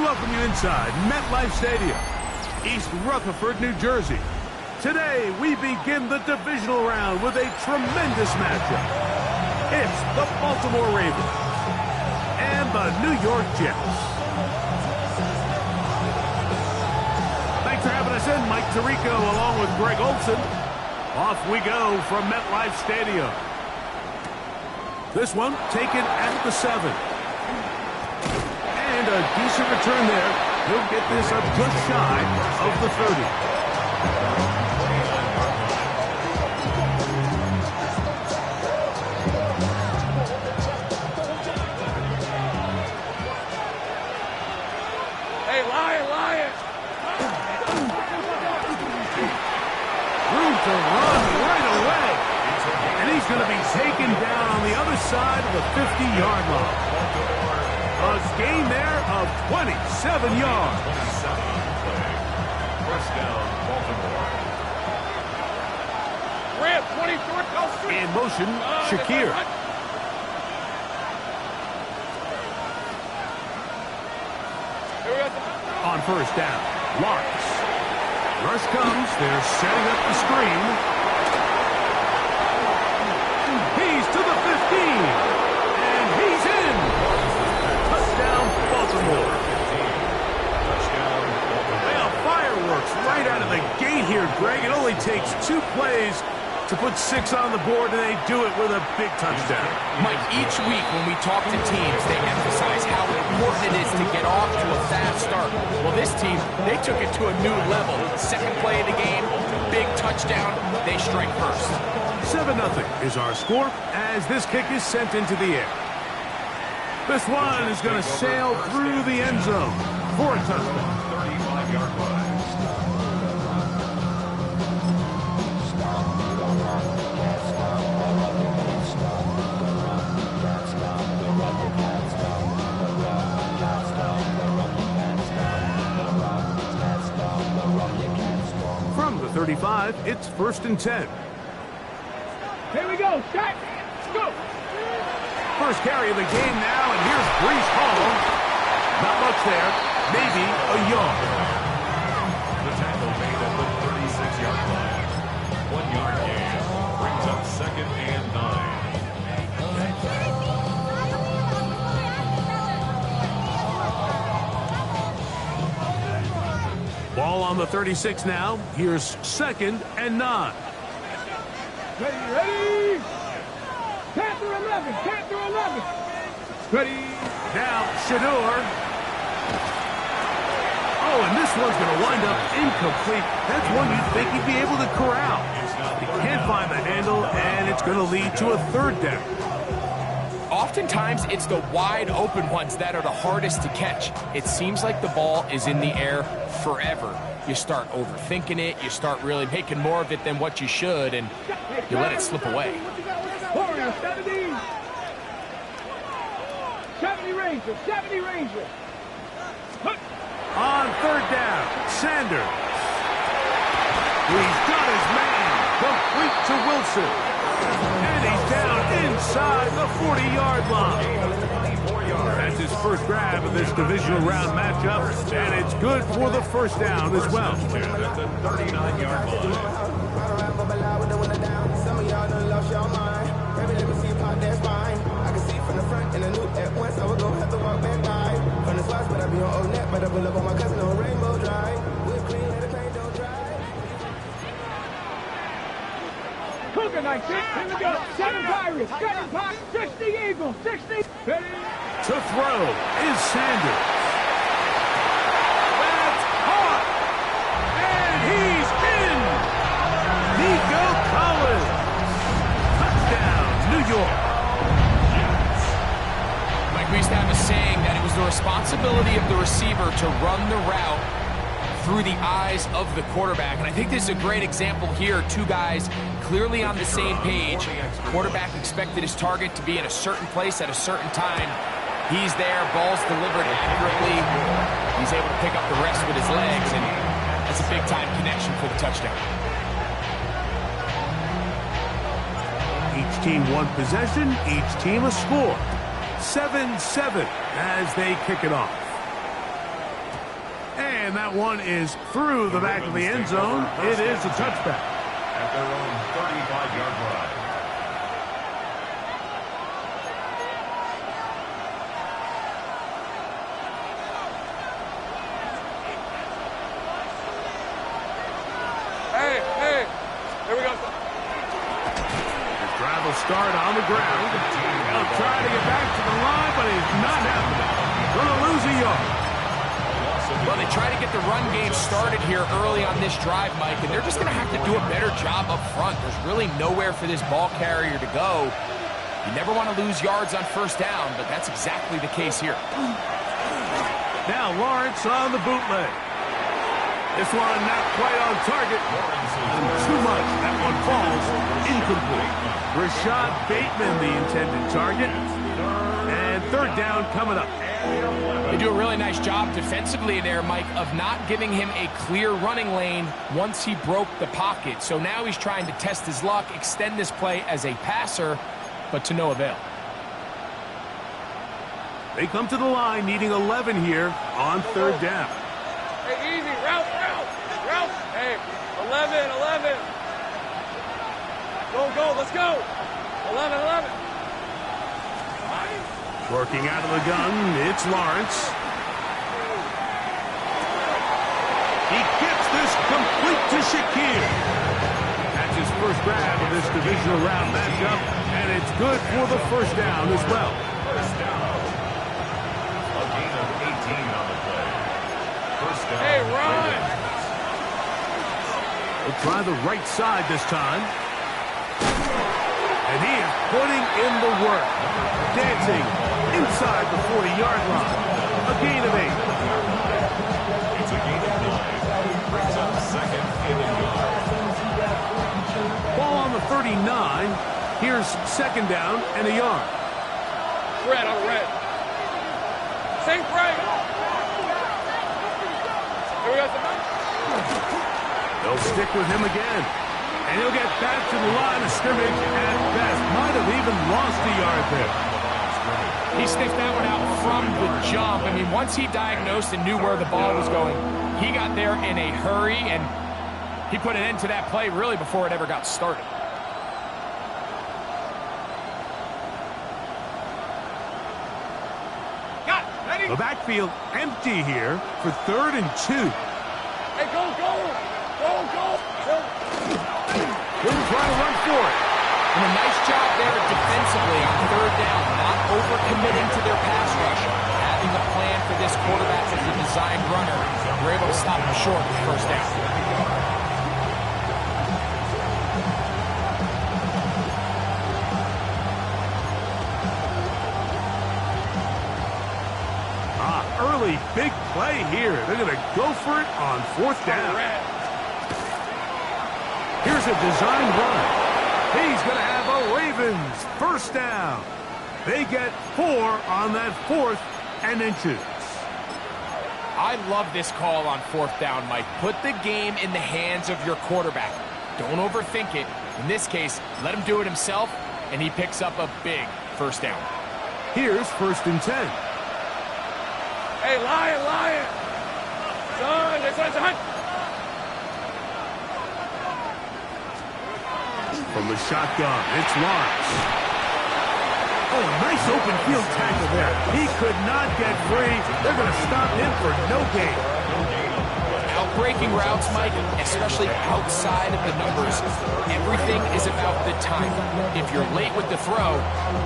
welcome you inside MetLife Stadium, East Rutherford, New Jersey. Today, we begin the divisional round with a tremendous matchup. It's the Baltimore Ravens and the New York Jets. Thanks for having us in, Mike Tirico, along with Greg Olson. Off we go from MetLife Stadium. This one taken at the 7. And a decent return there. He'll get this up just shy of the 30. Hey, Lion! Room to run right away. And he's going to be taken down on the other side of the 50-yard line. A gain there of 27 yards. First down, Baltimore. Grant, 24. In motion, Shakir. On first down, Lawrence. Rush comes. They're setting up the screen. He's to the 15. And he's in. Touchdown, Baltimore. Well, fireworks right out of the gate here, Greg. It only takes 2 plays to put 6 on the board, and they do it with a big touchdown. Mike, each week when we talk to teams, they emphasize how important it is to get off to a fast start. Well, this team, they took it to a new level. Second play of the game, big touchdown, they strike first. 7-0 is our score as this kick is sent into the air. This one is going to sail through the end zone for a touchdown. 35-yard line. From the 35, it's 1st and 10. Here we go, shot, let's go. First carry of the game now, and here's Breece Hall. Not much there, maybe a yard. The tackle made at the 36-yard line. 1-yard gain. Brings up 2nd and 9. Ball on the 36 now. Here's 2nd and 9. Ready? Panther 11, Panther 11. Ready? Now, Shador. Oh, and this one's going to wind up incomplete. That's one you'd think he'd be able to corral. He can't find the handle, and it's going to lead to a 3rd down. Oftentimes, it's the wide open ones that are the hardest to catch. It seems like the ball is in the air forever. You start overthinking it, you start really making more of it than what you should, and you let it slip away. 70 Ranger, 70 Ranger. On 3rd down, Sanders. He's got his man. Complete to Wilson. And he's down inside the 40-yard line. That's his first grab of this divisional round matchup, and it's good for the 1st down as well. At the 39-yard line. Cougar night, here we go. 7 Pirates, 7 Pirates, 60 Eagles, 60. Ready? To throw is Sanders. That's caught. And he's in. Nico Collins. Touchdown, New York. Mike, we used to have a saying that it was the responsibility of the receiver to run the route through the eyes of the quarterback. And I think this is a great example here. 2 guys clearly on the same page. Quarterback expected his target to be in a certain place at a certain time. He's there, ball's delivered accurately. He's able to pick up the rest with his legs, and that's a big-time connection for the touchdown. Each team 1 possession, each team a score. 7-7 as they kick it off. and that one is through the back of the end zone. It is a touchback. At their own 35-yard line. Hey, here we go. His drive will start on the ground. He'll try to get back to the line, but he's not happening. Going to lose a yard. Well, they try to get the run game started here early on this drive, Mike, and they're just going to have to do a better job up front. There's really nowhere for this ball carrier to go. You never want to lose yards on first down, but that's exactly the case here. Now Lawrence on the bootleg. This one not quite on target. Too much. That one falls incomplete. Rashad Bateman, the intended target. And third down coming up. They do a really nice job defensively there, Mike, of not giving him a clear running lane once he broke the pocket. So now he's trying to test his luck, extend this play as a passer, but to no avail. They come to the line needing 11 here on third down. Hey, easy. Route. Hey, 11. Go. Let's go. 11. Working out of the gun, it's Lawrence. He gets this complete to Shakir. That's his first grab of this divisional round matchup, and it's good for the first down as well. First down. A gain of 18 on the play. First down. Hey, run. We'll try the right side this time. And he is putting in the work. Dancing inside the 40-yard line. A gain of 8. It's a gain of 9. Brings up second and a yard. Ball on the 39. Here's second down and a yard. Red on red. Same break. Here we go. They'll stick with him again. And he'll get back to the line of scrimmage at best. Might have even lost a yard there. He sniffed that one out from the jump. I mean, once he diagnosed and knew where the ball was going, he got there in a hurry, and he put an end to that play really before it ever got started. The backfield empty here for 3rd and 2. Hey, go. He'll try to run for it. And a nice job there defensively on third down, not overcommitting to their pass rush. Having a plan for this quarterback as a designed runner, we're able to stop him short with first down. Early big play here. They're going to go for it on 4th down. Here's a design run. He's going to have a Ravens first down. They get 4 on that 4th and inches. I love this call on 4th down, Mike. Put the game in the hands of your quarterback. Don't overthink it. In this case, let him do it himself, and he picks up a big first down. Here's 1st and 10. Hey, lion. Son, it's a hunt. From the shotgun, it's Lawrence. Oh, nice open field tackle there. He could not get free. They're going to stop him for no gain. Out-breaking routes, Mike, especially outside of the numbers, everything is about the time. If you're late with the throw,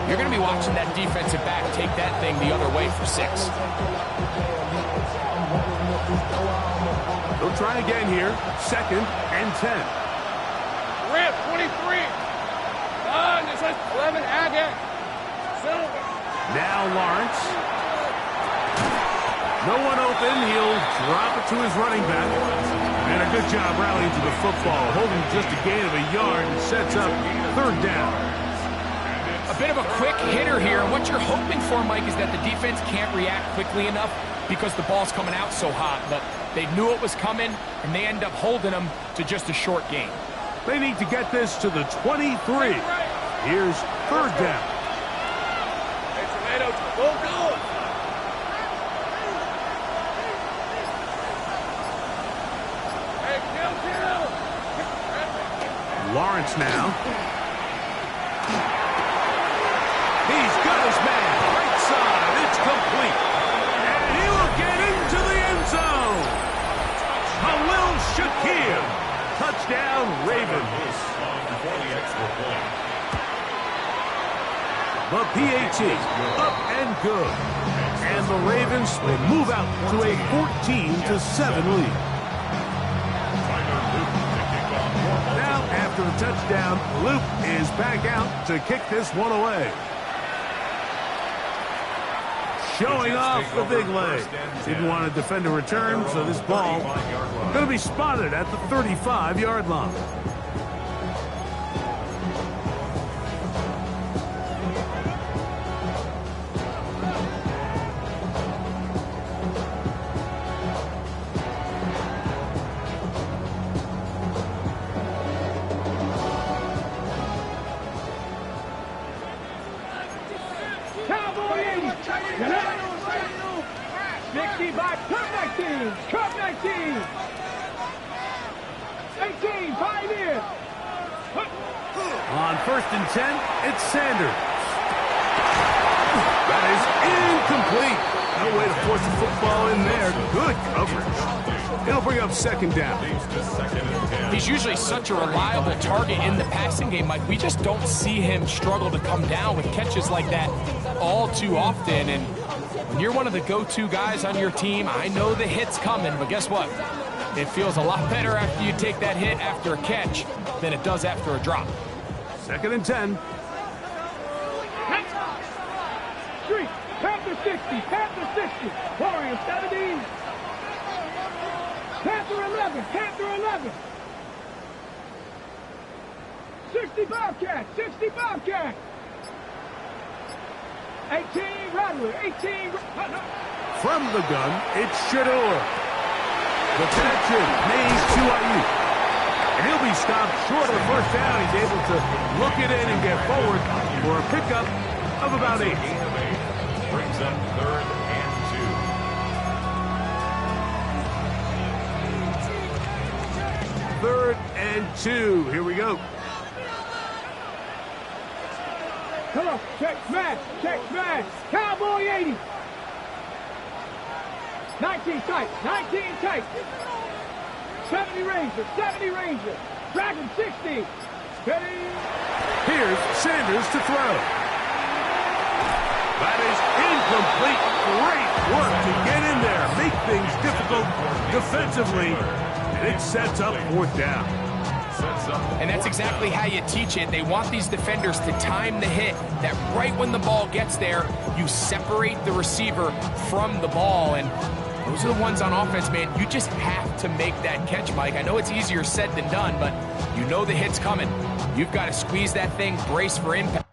you're going to be watching that defensive back take that thing the other way for 6. They'll try again here. 2nd and 10. Rip, 23. This is 11, Agate. Silver. Now Lawrence. No one open. He'll drop it to his running back. And a good job rallying to the football. Holding just a gain of a yard and sets up 3rd down. A bit of a quick hitter here. And what you're hoping for, Mike, is that the defense can't react quickly enough because the ball's coming out so hot. But they knew it was coming, and they end up holding them to just a short gain. They need to get this to the 23. Here's 3rd down. Hey, Tomato, go. Lawrence now. He's got his man. Right side. It's complete. And he will get into the end zone. Khalil Shakir. Touchdown, Ravens. Before the extra point. The PAT up and good. And the Ravens will move out to a 14-7 lead. Now, after the touchdown, Luke is back out to kick this one away. Showing off the big leg. Didn't want to defend a return, so this ball going to be spotted at the 35-yard line. Cowboy 80. 65, cut 19, cut 19. 18, 5 in. On 1st and 10, it's Sanders. That is incomplete. No way to force the football in there. Good coverage. It'll bring up 2nd down. He's usually such a reliable target in the passing game, Mike. We just don't see him struggle to come down with catches like that all too often. And when you're one of the go-to guys on your team, I know the hit's coming, but guess what? It feels a lot better after you take that hit after a catch than it does after a drop. 2nd and 10. Street, Panther 60, Panther 60. Warriors 70. Panther 11, Panther 11. 60 Bobcat, 60 Bobcat. 18 Rattler, 18. From the gun, it's Shador. The connection made to Ayuk. And he'll be stopped short of the 1st down. He's able to look it in and get forward for a pickup of about 8. Brings up 3rd and 2. 3rd and 2. Here we go. Come on, check smash, Cowboy 80. 19 tight, 19 tight. 70 Ranger. Dragon 60. Ready. Here's Sanders to throw. That is incomplete. Great work to get in there, make things difficult defensively, and it sets up 4th down. And that's exactly how you teach it. They want these defenders to time the hit, that right when the ball gets there, you separate the receiver from the ball. And those are the ones on offense, man. You just have to make that catch, Mike. I know it's easier said than done, but you know the hit's coming. You've got to squeeze that thing, brace for impact.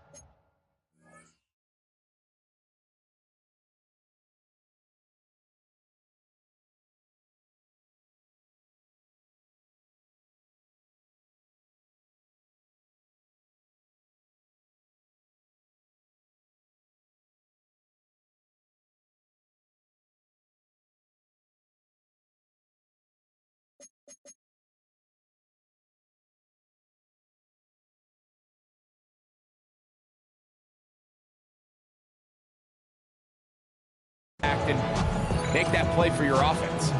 And make that play for your offense.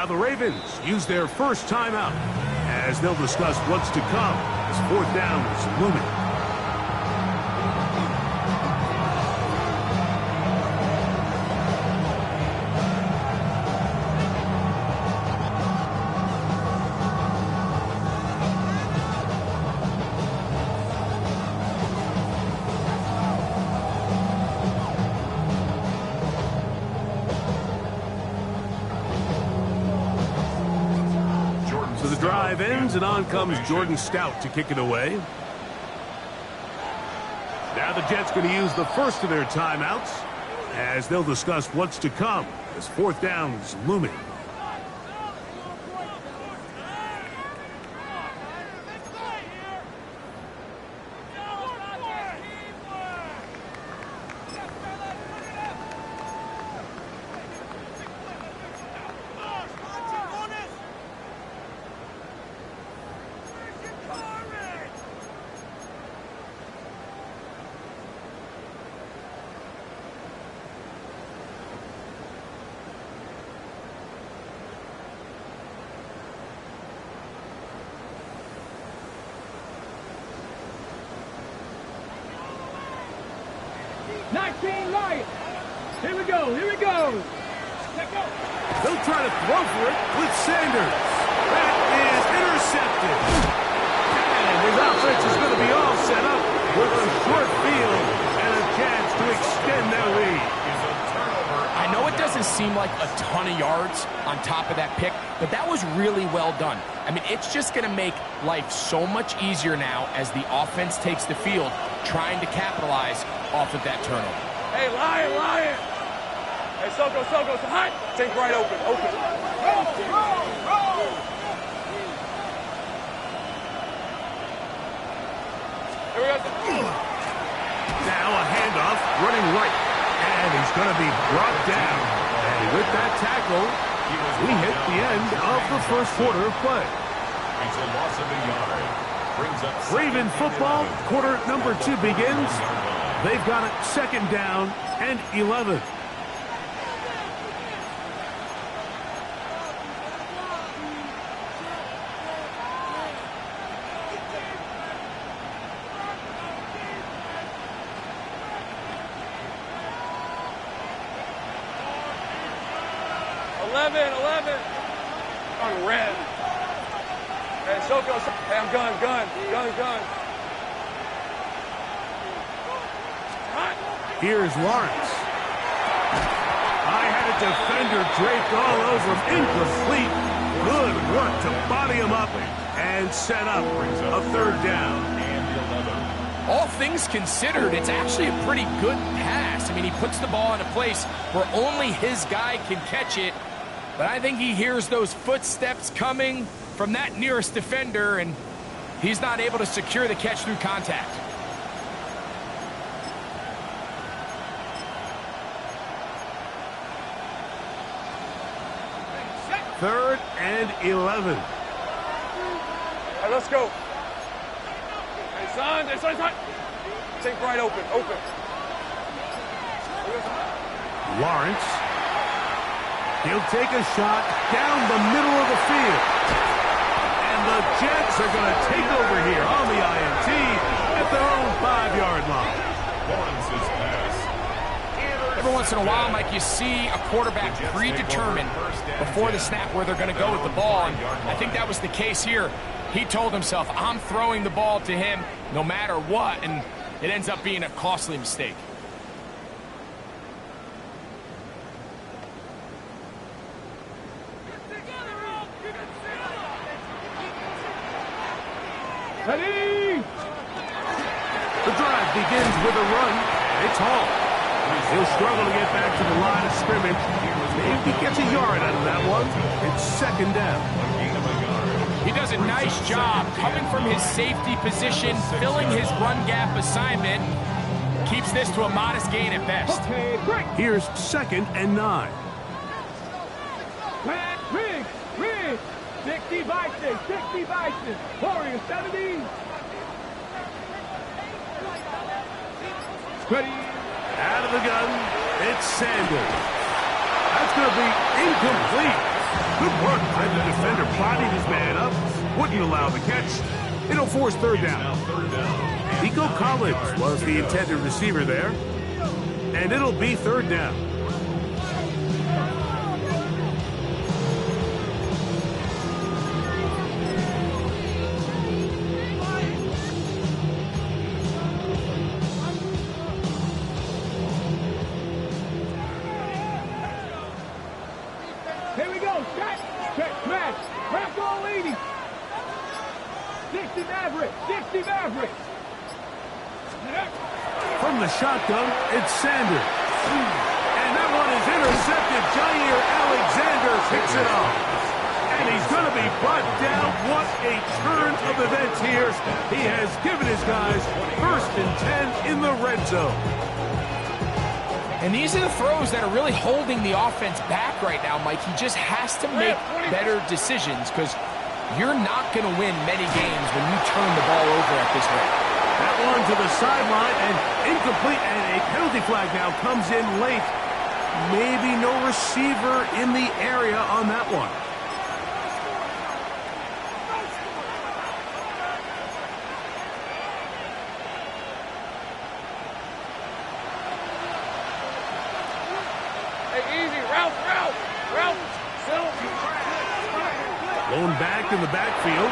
Now the Ravens use their first timeout as they'll discuss what's to come as fourth down is looming. So the drive ends, and on comes Jordan Stout to kick it away. Now the Jets going to use the first of their timeouts as they'll discuss what's to come as fourth down is looming. Here we go, here we go. They'll try to throw for it with Sanders. That is intercepted. And his offense is going to be all set up with a short field and a chance to extend their lead. I know it doesn't seem like a ton of yards on top of that pick, but that was really well done. I mean, it's just going to make life so much easier now as the offense takes the field, trying to capitalize off of that turnover. Hey, Lion! Hey, Soko, hot! Take right open. Roll! Here we go. Now a handoff, running right. And he's going to be brought down. And with that tackle, we hit the end of the first quarter of play. It's a loss of a yard. Brings up Raven football, quarter number 2 begins. They've got it second down and 11. Eleven. On red. Hey, Soko. Hey, I'm gun. Here's Lawrence. I had a defender draped all over him. Incomplete. Good work to body him up and set up a third down. All things considered, it's actually a pretty good pass. I mean, he puts the ball in a place where only his guy can catch it. But I think he hears those footsteps coming from that nearest defender, and he's not able to secure the catch through contact. Third and 11. Hey, let's go. Hey, son. Take right open. Lawrence. He'll take a shot down the middle of the field. And the Jets are going to take over here on the INT at their own 5-yard line. Lawrence's pass. Every once in a while, Mike, you see a quarterback predetermined before the snap where they're going to go with the ball, and I think that was the case here. He told himself, I'm throwing the ball to him no matter what, and it ends up being a costly mistake. Ready? The drive begins with a run. It's Hall. He'll struggle to get back to the line of scrimmage. Maybe he gets a yard out of that one. It's second down. He does a nice job coming from his safety position, filling his run gap assignment. Keeps this to a modest gain at best. Okay, great. Here's second and 9. Rig. 60 Bison. Warriors 70. Ready? Out of the gun, it's Sanders. That's going to be incomplete. Good work by the defender, prodding his man up. Wouldn't allow the catch. It'll force third down. Nico Collins was the intended receiver there. And it'll be third down. Here we go. Check, smash. Crack all 80. 60 Mavericks. 60 Mavericks. From the shotgun, it's Sanders. And that one is intercepted. Jair Alexander picks it up. And he's going to be brought down. What a turn of events here. He has given his guys 1st and 10 in the red zone. And these are the throws that are really holding the offense back right now, Mike. He just has to make better decisions because you're not going to win many games when you turn the ball over at this rate. That one to the sideline and incomplete, and a penalty flag now comes in late. Maybe no receiver in the area on that one. Blown back in the backfield.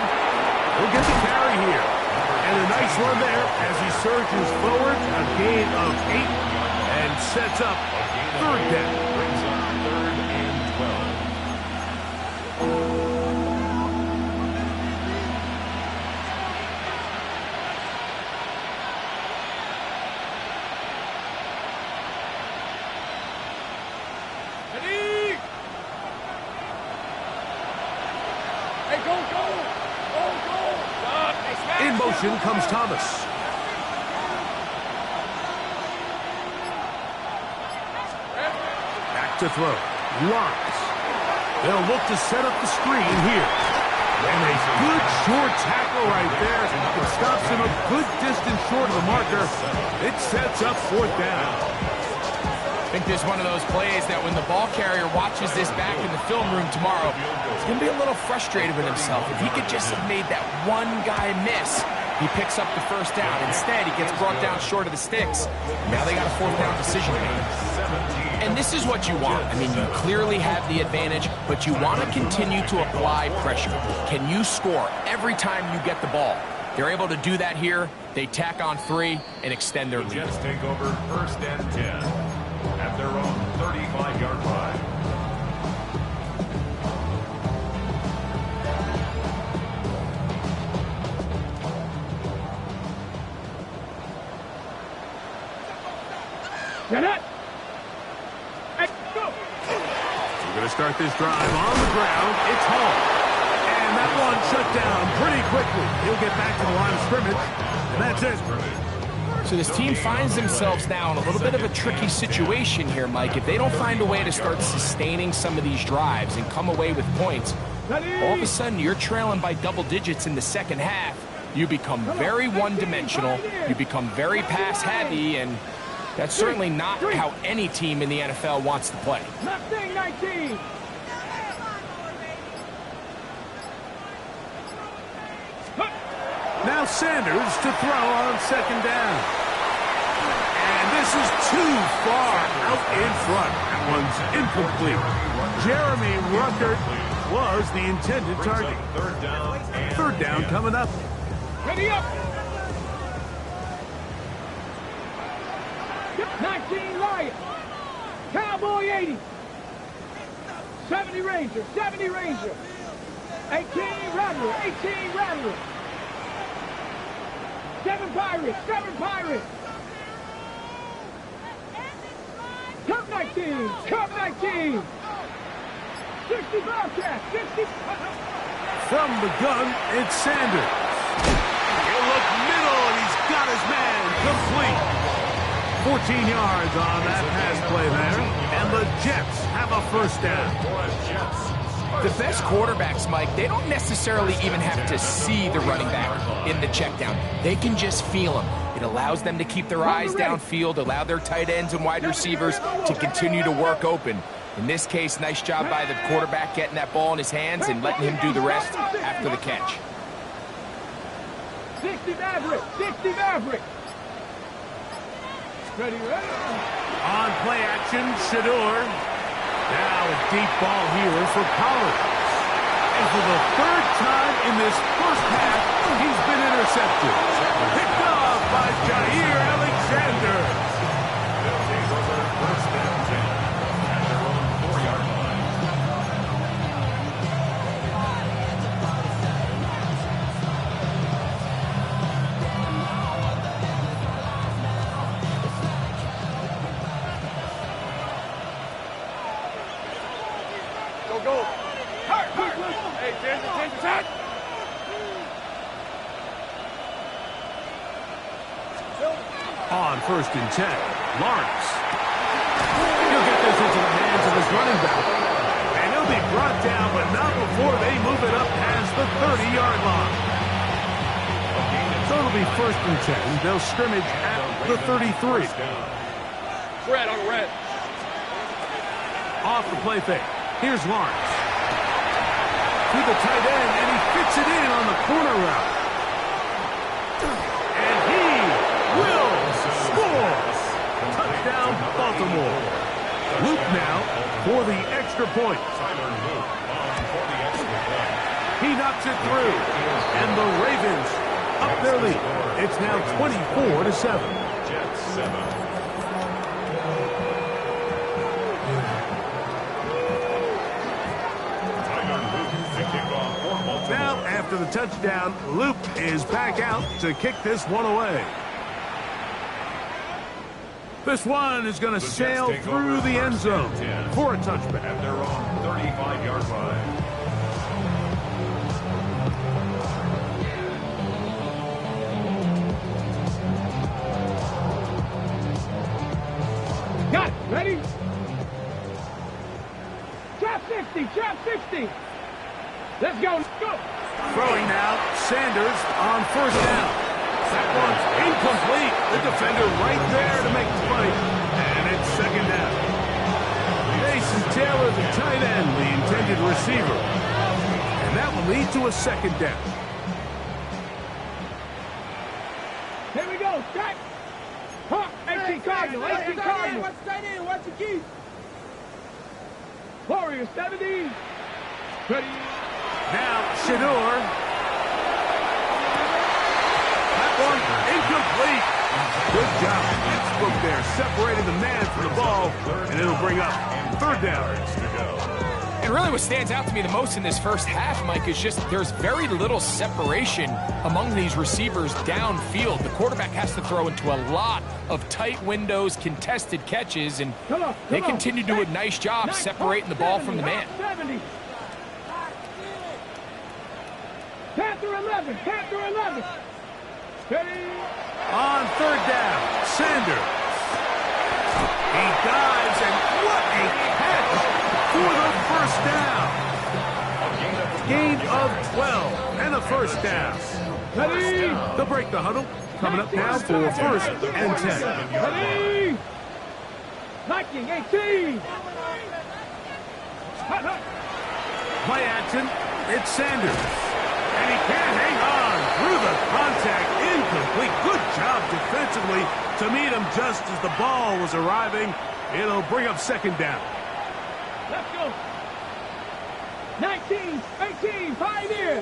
He'll get the carry here. And a nice run there as he surges forward. A gain of 8 and sets up third down. Brings up 3rd and 12. In motion comes Thomas. Back to throw. Lawrence. They'll look to set up the screen here. And a good short tackle right there. It stops him a good distance short of the marker. It sets up 4th down. I think there's one of those plays that when the ball carrier watches this back in the film room tomorrow, he's going to be a little frustrated with himself. If he could just have made that one guy miss, he picks up the 1st down. Instead, he gets brought down short of the sticks. Now they got a 4th down decision to make. And this is what you want. I mean, you clearly have the advantage, but you want to continue to apply pressure. Can you score every time you get the ball? They're able to do that here. They tack on 3 and extend their lead. Jets take over 1st and 10 at their own 35-yard line. Get it. Hey, go. We're going to start this drive on the ground. It's Hall. And that one shut down pretty quickly. He'll get back to the line of scrimmage. And that's it. So this team finds themselves now in a little bit of a tricky situation here, Mike. If they don't find a way to start sustaining some of these drives and come away with points, all of a sudden you're trailing by double digits in the 2nd half. You become very one-dimensional. You become very pass-heavy, and that's certainly not how any team in the NFL wants to play. Nothing, 19. Now Sanders to throw on 2nd down. And this is too far out in front. That one's incomplete. Jeremy Ruckert was the intended target. 3rd down coming up. Ready up. 19 Lions. Cowboy 80. 70 Ranger. 70 Ranger. 18 Rattler. 18 Rattler. 7 Pirates. 7 Pirates. Cup 19. Cup 19. 60 Bobcats. 60. From the gun, it's Sanders. He'll look middle, and he's got his man complete. 14 yards on that pass play there. And the Jets have a 1st down. The best quarterbacks, Mike, they don't necessarily even have to see the running back in the check down. They can just feel him. It allows them to keep their eyes downfield, allow their tight ends and wide receivers to continue to work open. In this case, nice job by the quarterback getting that ball in his hands and letting him do the rest after the catch. 60 Maverick, 60 Maverick. Ready, ready. On play action, Shedeur. Now a deep ball here for Pollard. And for the third time in this first half, he's been intercepted. Picked off by Jair Alexander. They'll take over first and 10 at their own 4-yard line. Go. Hey, change attack. On first and 10, Lawrence. He'll get this into the hands of his running back. And he'll be brought down, but not before they move it up past the 30-yard line. So it'll be first and 10. They'll scrimmage at the 33. Red on red. Off the play fake. Here's Lawrence. To the tight end, and he fits it in on the corner route. And he will score. Touchdown, Baltimore. Luke now for the extra point. He knocks it through, and the Ravens up their lead. It's now 24-7. Jets 7. Now, after the touchdown, Luke is back out to kick this one away. This one is going to sail through the end zone for a touchback. At their own 35-yard line. Got it. Ready? Trap 60, trap 60. Let's go. Throwing now, Sanders on first down. That one's incomplete. The defender right there to make the play. And it's second down. Jason Taylor, the tight end, the intended receiver. And that will lead to a second down. Here we go. Strike. Huh. 18 Cardinal. 18 Cardinal. Watch tight end. Watch the key. Warrior 70. Ready. Now, Shedeur. That one incomplete. Good job. Westbrook there, separating the man from the ball, and it'll bring up third down. And really what stands out to me the most in this first half, Mike, is just there's very little separation among these receivers downfield. The quarterback has to throw into a lot of tight windows, contested catches, and they continue to do a nice job separating the ball from the man. 70. Panther 11. Panther 11. Ready. On third down, Sanders. He dives, and what a catch for the first down. Gain of 12 and a first down. Ready. They'll break the huddle. Coming up now for first and 10. Ready. 19, 18. Play action. It's Sanders. And he can't hang on through the contact. Incomplete. Good job defensively to meet him just as the ball was arriving. It'll bring up second down. Let's go. 19, 18, Pioneer.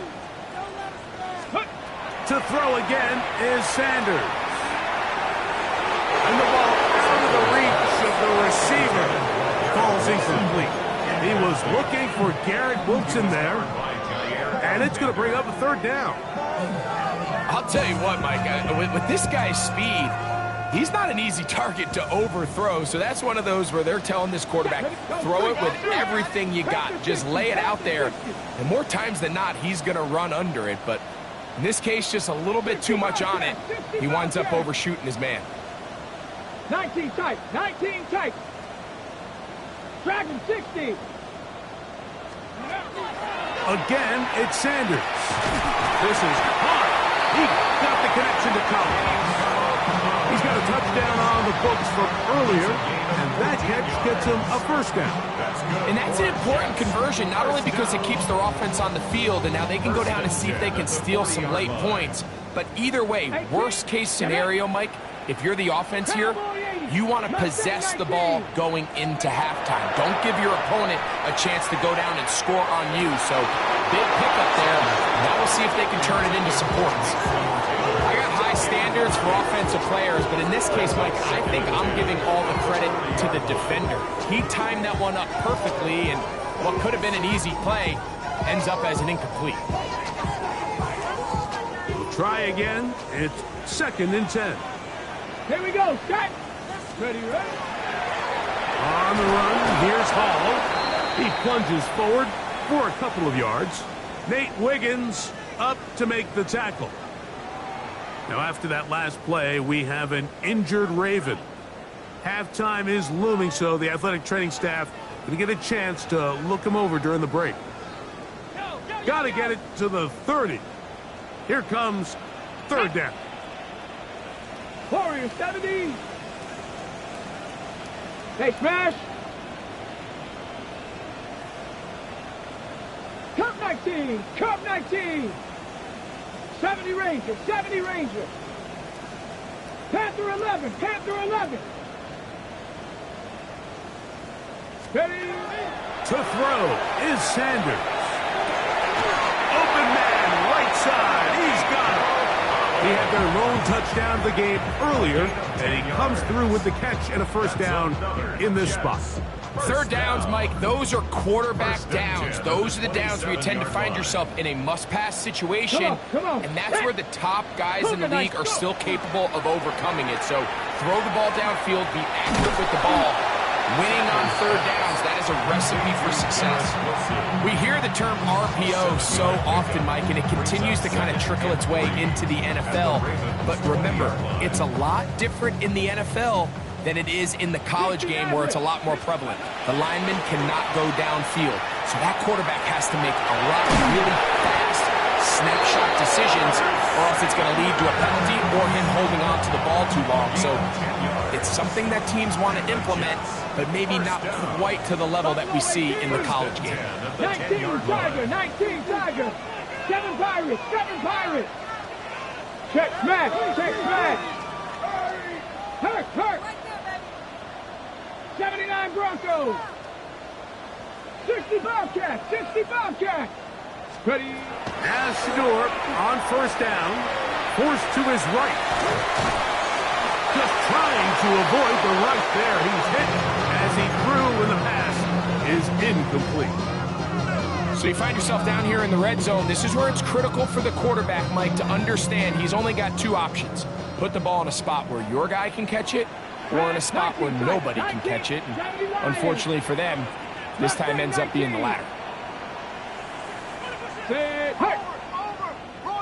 To throw again is Sanders. And the ball out of the reach of the receiver. Falls incomplete. He was looking for Garrett Wilson there. And it's going to bring up a third down. I'll tell you what, Mike, with this guy's speed, he's not an easy target to overthrow. So that's one of those where they're telling this quarterback, throw it with everything you got. Just lay it out there. And more times than not, he's going to run under it. But in this case, just a little bit too much on it. He winds up overshooting his man. 19 tight. 19 tight. Dragon 60. Again, it's Sanders. This is hard. He got the connection to Collins. He's got a touchdown on the books from earlier, and that catch gets him a first down. And that's an important conversion, not only because it keeps their offense on the field, and now they can go down and see if they can steal some late points. But either way, worst case scenario, Mike, if you're the offense here, you want to possess the ball going into halftime. Don't give your opponent a chance to go down and score on you. So big pickup there. Now we'll see if they can turn it into some points. I got high standards for offensive players, but in this case, Mike, I think I'm giving all the credit to the defender. He timed that one up perfectly, and what could have been an easy play ends up as an incomplete. We'll try again. It's 2nd and 10. Here we go, set. Ready, ready. On the run, here's Hall. He plunges forward for a couple of yards. Nate Wiggins up to make the tackle. Now, after that last play, we have an injured Raven. Halftime is looming, so the athletic training staff going to get a chance to look him over during the break. Got to get it to the 30. Here comes 3rd down. Warrior 70. Hey, smash. Cup 19. Cup 19. 70 Ranger. 70 Ranger. Panther 11. Panther 11. Ready. To throw is Sanders. Open man, right side. He's got it. He had their lone touchdown of the game earlier, and he comes through with the catch and a first down in this spot. 3rd downs, Mike, those are quarterback downs. Those are the downs where you tend to find yourself in a must-pass situation, Come on. and that's where the top guys in the league are still capable of overcoming it. So throw the ball downfield, be accurate with the ball. Winning on 3rd downs, that is a recipe for success. We hear the term RPO so often, Mike, and it continues to kind of trickle its way into the NFL. But remember, it's a lot different in the NFL than it is in the college game where it's a lot more prevalent. The lineman cannot go downfield, so that quarterback has to make a lot of really fast snapshot decisions, or else it's going to lead to a penalty or him holding on to the ball too long. So it's something that teams want to implement, but maybe not quite to the level that we see in the college game. 19 Tiger. 19 Tiger. 7 Pirates. 7 Pirates. Check smash. Check smash. Hurt. Hurt. 79 Broncos. 60 Bobcats. 60 Bobcats. Ready. As Shador on 1st down, forced to his right. Just trying to avoid the right there. He's hit as he threw when the pass is incomplete. So you find yourself down here in the red zone. This is where it's critical for the quarterback, Mike, to understand he's only got 2 options. Put the ball in a spot where your guy can catch it, or in a spot where nobody can catch it. And unfortunately for them, this time ends up being the latter. Hurt.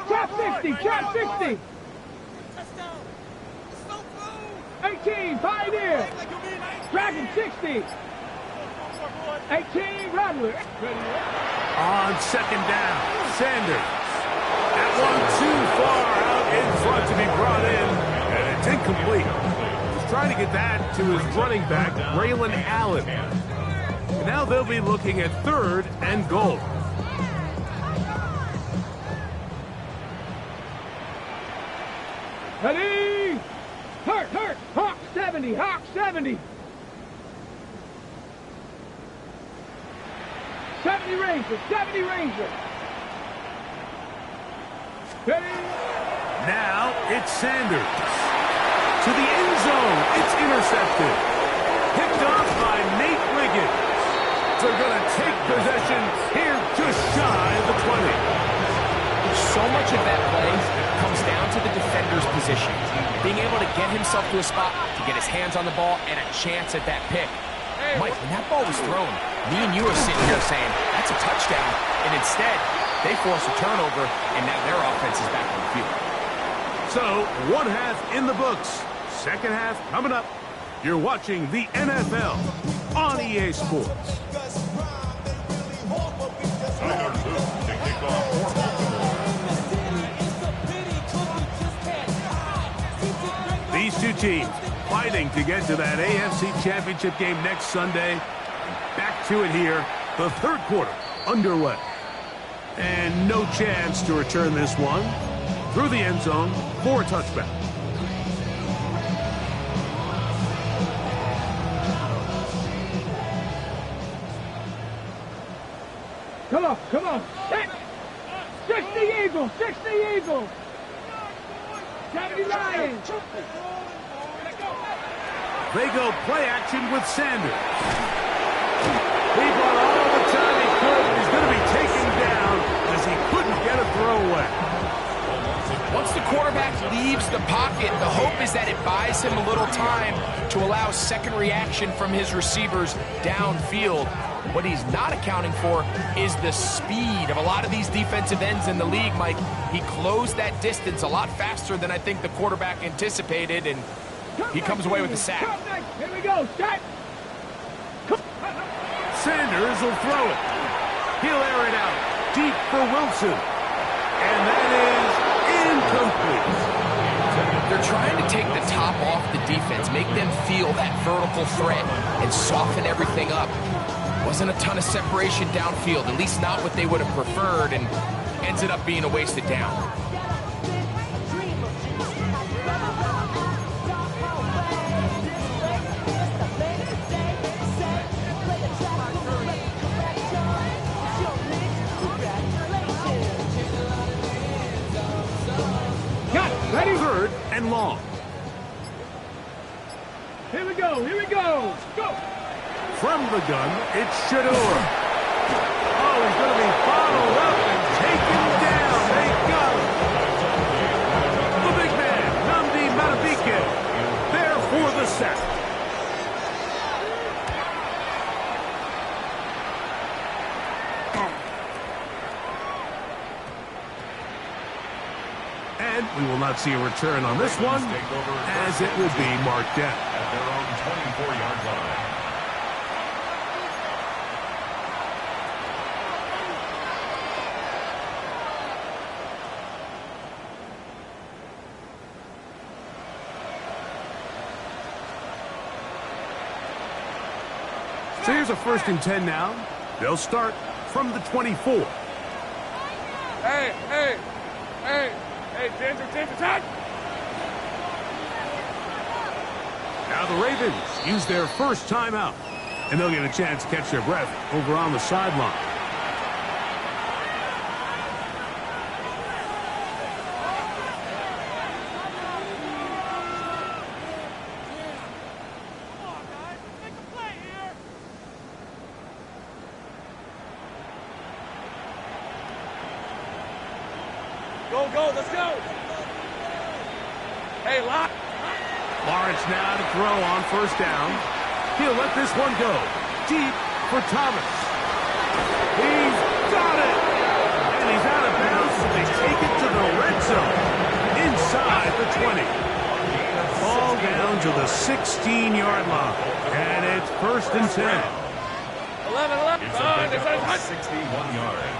Trap 60. Trap 60. 18 Pioneer. Dragon 60. 18 Rattler. On 2nd down, Sanders. That one too far out in front to be brought in, and it's incomplete. He's trying to get that to his running back, Braylon Allen. And now they'll be looking at 3rd and goal. Ready. Hurt. Hawk 70. Hawk 70. 70 Ranger. 70 Ranger. Ready. Now it's Sanders. To the end zone. It's intercepted. Picked off by Nate Wiggins. They're going to take possession here just shy of the 20. So much of that play comes down to the defender's position. Being able to get himself to a spot, to get his hands on the ball, and a chance at that pick. Mike, when that ball was thrown, me and you are sitting here saying, that's a touchdown. And instead, they force a turnover, and now their offense is back on the field. So, 1 half in the books. 2nd half coming up. You're watching the NFL on EA Sports. These two teams fighting to get to that AFC Championship game next Sunday. Back to it here, the third quarter underway. And no chance to return this one through the end zone for a touchback. Come on, come on. 60 Eagles, 60 Eagles. 70 Lions. They go play action with Sanders. He bought all the time he could, and he's going to be taken down as he couldn't get a throw away. Once the quarterback leaves the pocket, the hope is that it buys him a little time to allow second reaction from his receivers downfield. What he's not accounting for is the speed of a lot of these defensive ends in the league, Mike. He closed that distance a lot faster than I think the quarterback anticipated, and he comes away with the sack. Here we go, set. Sanders will throw it. He'll air it out deep for Wilson. And that is incomplete. They're trying to take the top off the defense, make them feel that vertical threat, and soften everything up. Wasn't a ton of separation downfield, at least not what they would have preferred, and ended up being a wasted down. Ready? Third and long. Here we go, here we go. Go. From the gun, it's Shedeur. Oh, he's going to be followed up and taken down. They got him. The big man, Nnamdi Madubuike, there for the sack. And we will not see a return on this one, as it will be marked down. At their own 24-yard line. So here's a 1st and 10 now. They'll start from the 24. Hey, hey, hey, hey, Ginger, attack! Now the Ravens use their first timeout, and they'll get a chance to catch their breath over on the sideline. Go, let's go! Hey, lock! Lawrence now to throw on 1st down. He'll let this one go. Deep for Thomas. He's got it! And he's out of bounds, so they take it to the red zone. Inside the 20. Ball down to the 16-yard line. And it's 1st and 10. 11. It's a pickup of 61 yards.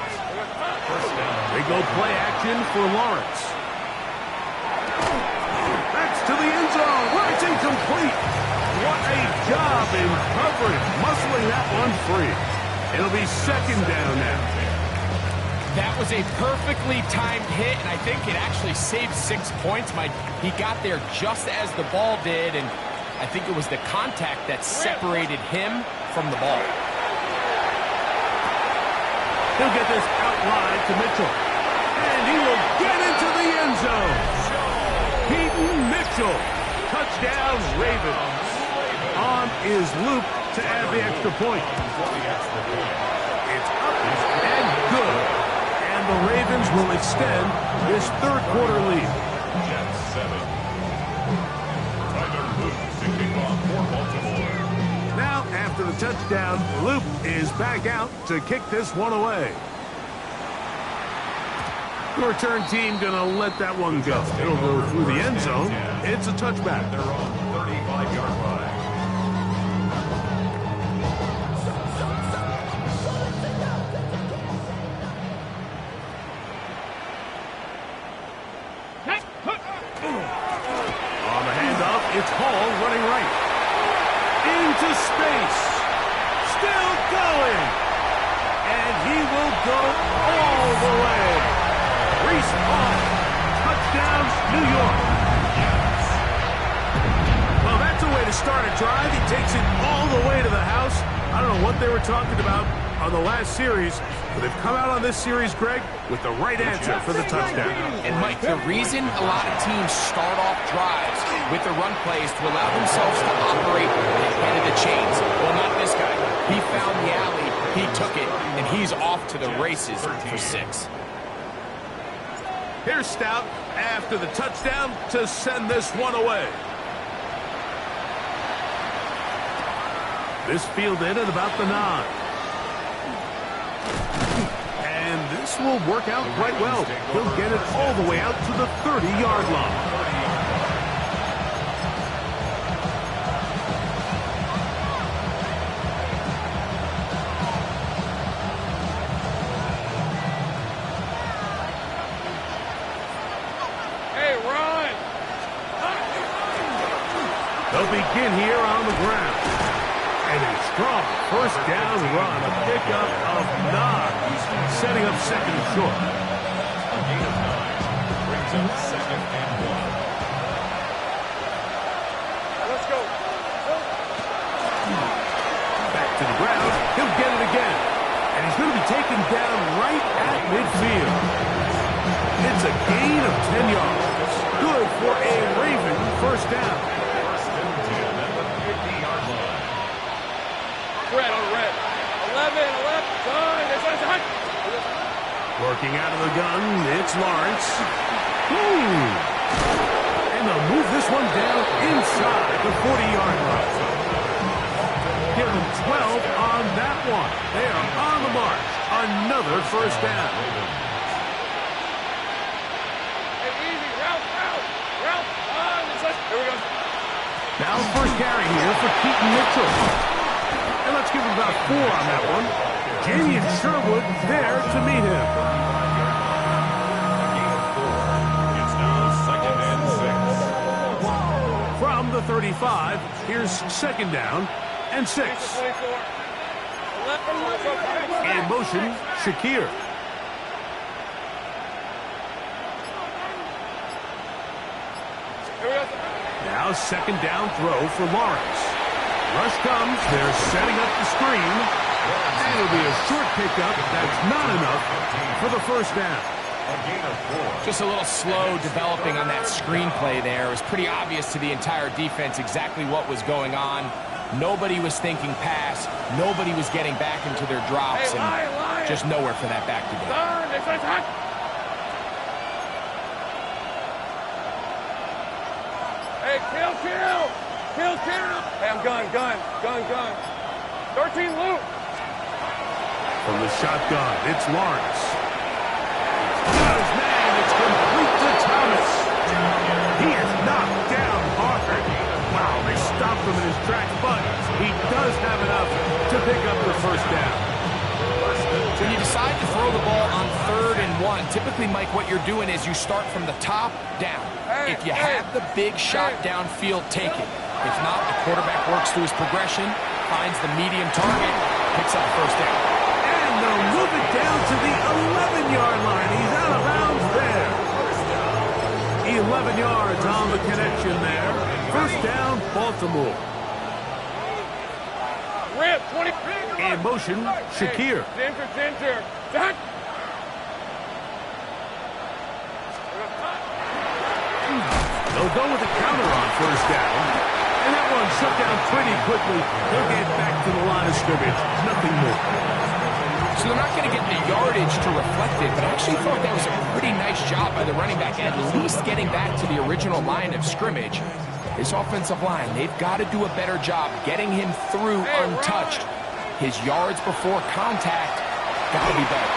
First down. They go play action for Lawrence. That's to the end zone. Well, it's incomplete. What a job in coverage, muscling that one free. It'll be 2nd down now. That was a perfectly timed hit, and I think it actually saved 6 points, Mike. He got there just as the ball did, and I think it was the contact that separated him from the ball. He'll get this out wide to Mitchell. And he will get into the end zone. Peyton Mitchell. Touchdown, Ravens. On is Luke to add the extra point. It's up and good. And the Ravens will extend this 3rd quarter lead. Jets 7. Tyler Luke to kick off for Baltimore. Now, after the touchdown, Luke is back out to kick this one away. The return team going to let that one go. It'll go through the end zone. It's a touchback. Their own 35-yard line. On the handoff, It's Hall running right. Into space. Still going. And he will go all the way. Breece Hall. Touchdown, New York. Well, that's a way to start a drive. He takes it all the way to the house. I don't know what they were talking about on the last series, but they've come out on this series, Greg, with the right answer for the touchdown. And, Mike, the reason a lot of teams start off drives with the run plays to allow themselves to operate ahead of the chains. Well, not this guy. He found the alley, he took it, and he's off to the races for 6. Here's Stout after the touchdown to send this one away. This fielded at about the 9. And this will work out quite well. He'll get it all the way out to the 30-yard line. Hey, run! They'll begin here on the ground. And a strong first down run, a pickup of 9, setting up second and short. A gain of 9 brings up second and 1. Let's go. Back to the ground, he'll get it again. And he's going to be taken down right at midfield. It's a gain of 10 yards. Good for a Raven first down. First and 10 at the 50-yard line. Red on red. 11, done. It's on. Working out of the gun, it's Lawrence. And they'll move this one down inside the 40-yard line. Give them 12 on that one. They are on the march. Another first down. Hey, easy. Route. On. Here we go. Now first carry here for Keaton Mitchell. And let's give him about 4 on that one. Jamie and Sherwood there to meet him. It's now second and 6. From the 35, here's second down and 6. 24. 11. In motion, Shakir. Here we go. Now second down throw for Lawrence. Rush comes, they're setting up the screen. And it'll be a short pickup. That's not enough for the first down. A gain of 4. Just a little slow developing on that screenplay there. It was pretty obvious to the entire defense exactly what was going on. Nobody was thinking pass. Nobody was getting back into their drops. Hey, line. And just nowhere for that back to go. Done. It's on. Hey, kill. Hey, I'm gun. 13 loop. From the shotgun, it's Lawrence. Got his man, it's complete to Thomas. He is knocked down hard. Wow, they stopped him in his tracks, but he does have enough to pick up the first down. When you decide to throw the ball on 3rd and 1, typically, Mike, what you're doing is you start from the top down. If you have the big shot downfield, take it. If not, the quarterback works through his progression, finds the medium target, picks up the first down. And they'll move it down to the 11-yard line. He's out of bounds there. 11 yards on the connection there. First down, Baltimore. Rip, 20. In motion, Shakir. Ginger. Done. They'll go with a counter on first down. And that one shut down pretty quickly. They'll get back to the line of scrimmage. Nothing more. So they're not going to get the yardage to reflect it, but I actually thought that was a pretty nice job by the running back, at least getting back to the original line of scrimmage. This offensive line, they've got to do a better job getting him through untouched. His yards before contact got to be better.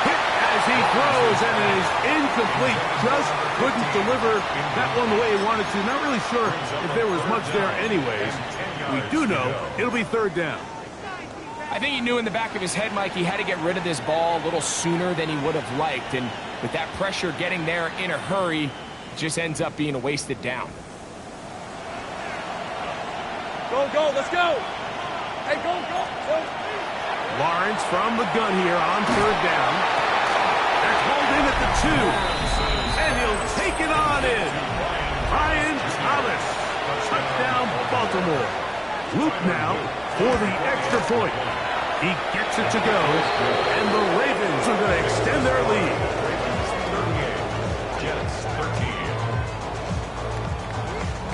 Hit as he throws, and it is incomplete. Just couldn't deliver that one the way he wanted to. Not really sure if there was much there anyways. We do know it'll be 3rd down. I think he knew in the back of his head, Mike, he had to get rid of this ball a little sooner than he would have liked. And with that pressure getting there in a hurry, it just ends up being a wasted down. Go, go, let's go. Hey, go, go. Lawrence from the gun here on third down. They're called in at the 2. And he'll take it on in. Brian Thomas. Touchdown, Baltimore. Luke now for the extra point. He gets it to go. And the Ravens are going to extend their lead. Ravens 38. Jets 13.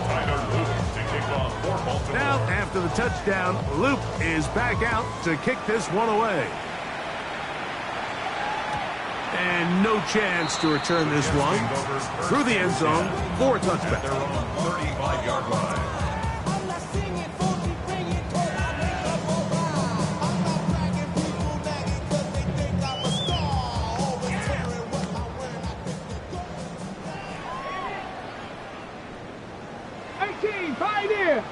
Tyler Luke to kick off for Baltimore. Now, after the touchdown, Luke is back out to kick this one away. And no chance to return this one through the end zone for a touchback. They're on 35-yard line. Pioneer,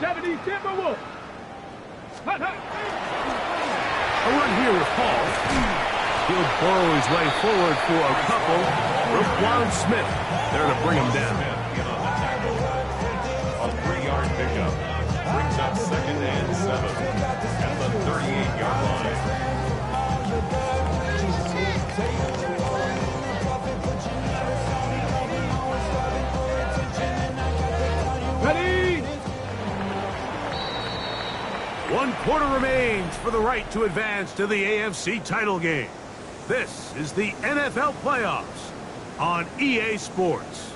70 Timberwolves. Hut, hut. A run here with Paul. He'll burrow his way forward for a couple. Roquan Smith there to bring him down. Smith in on the tackle. A 3-yard pickup. Brings up 2nd and 7 at the 38-yard line. Ready? 1 quarter remains for the right to advance to the AFC title game. This is the NFL playoffs on EA Sports.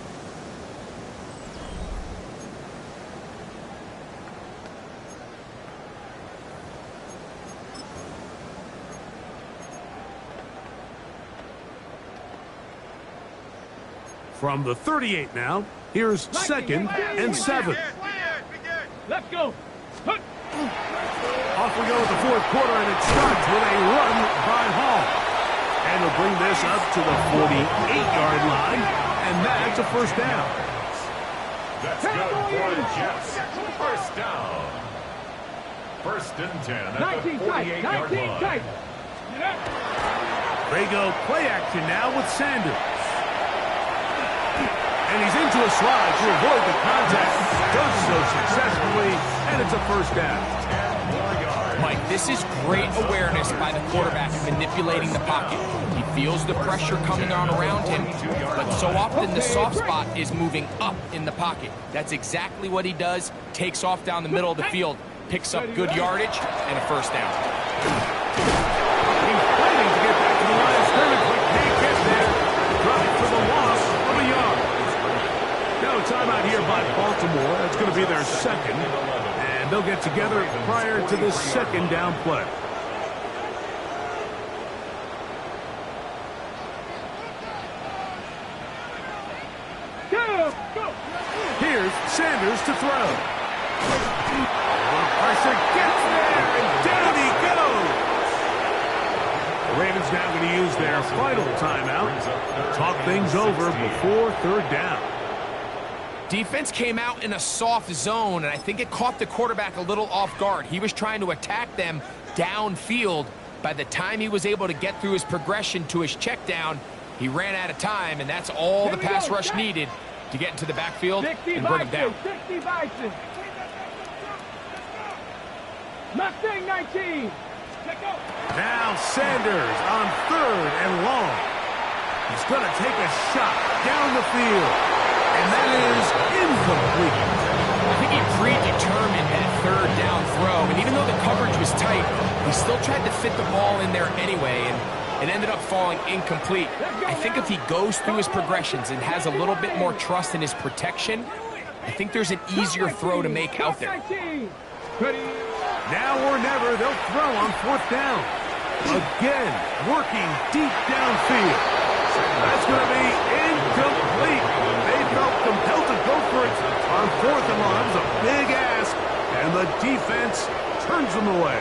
From the 38 now, here's 2nd and 7. Let's go. Hut. Off we go with the 4th quarter, and it starts with a run by Hall. And he'll bring this up to the 48-yard line, and that's a first down. That's good for the Jets. First down. 1st and 10 at the 19 tight. 48-yard 19 line. tight. They go play action now with Sanders. And he's into a slide to avoid the contact. Does so successfully, and it's a first down. Mike, this is great awareness by the quarterback manipulating the pocket. He feels the pressure coming on around him, but so often the soft spot is moving up in the pocket. That's exactly what he does. Takes off down the middle of the field, picks up good yardage, and a first down. He's fighting to get back to the line of scrimmage, but can't get there. Dropping for the loss of a yard. Now a timeout here by Baltimore. That's going to be their 2nd. And they'll get together prior to the 2nd down play. Go. Here's Sanders to throw. The pressure gets there, and down he goes. The Ravens now going to use their final timeout. Talk things over before 3rd down. Defense came out in a soft zone, and I think it caught the quarterback a little off guard. He was trying to attack them downfield. By the time he was able to get through his progression to his check down, he ran out of time, and that's all the pass rush needed to get into the backfield and bring him down. 60 Bison. Mustang 19. Now Sanders on 3rd and long. He's going to take a shot down the field. And that is incomplete. I think he predetermined that 3rd down throw, and even though the coverage was tight, he still tried to fit the ball in there anyway, and it ended up falling incomplete. I think if he goes through his progressions and has a little bit more trust in his protection, I think there's an easier throw to make out there. Now or never, they'll throw on 4th down. Again, working deep downfield. That's going to be incomplete. They felt compelled to go for it on 4th and long. It was a big ask, and the defense turns them away.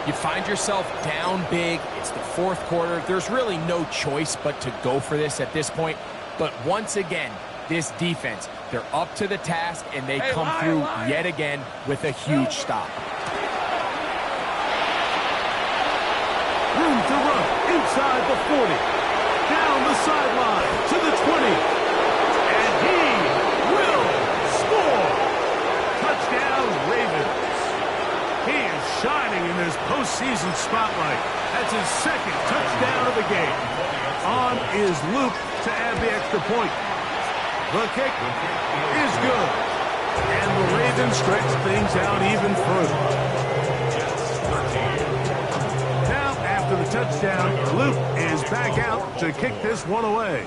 You find yourself down big. It's the 4th quarter. There's really no choice but to go for this at this point. But once again, this defense, they're up to the task, and they come through yet again with a huge stop. Room to run inside the 40. Down the sideline to the 20. And he will score. Touchdown. is Luke to add the extra point. The kick is good. And the Ravens stretch things out even further. Now, after the touchdown, Luke is back out to kick this one away.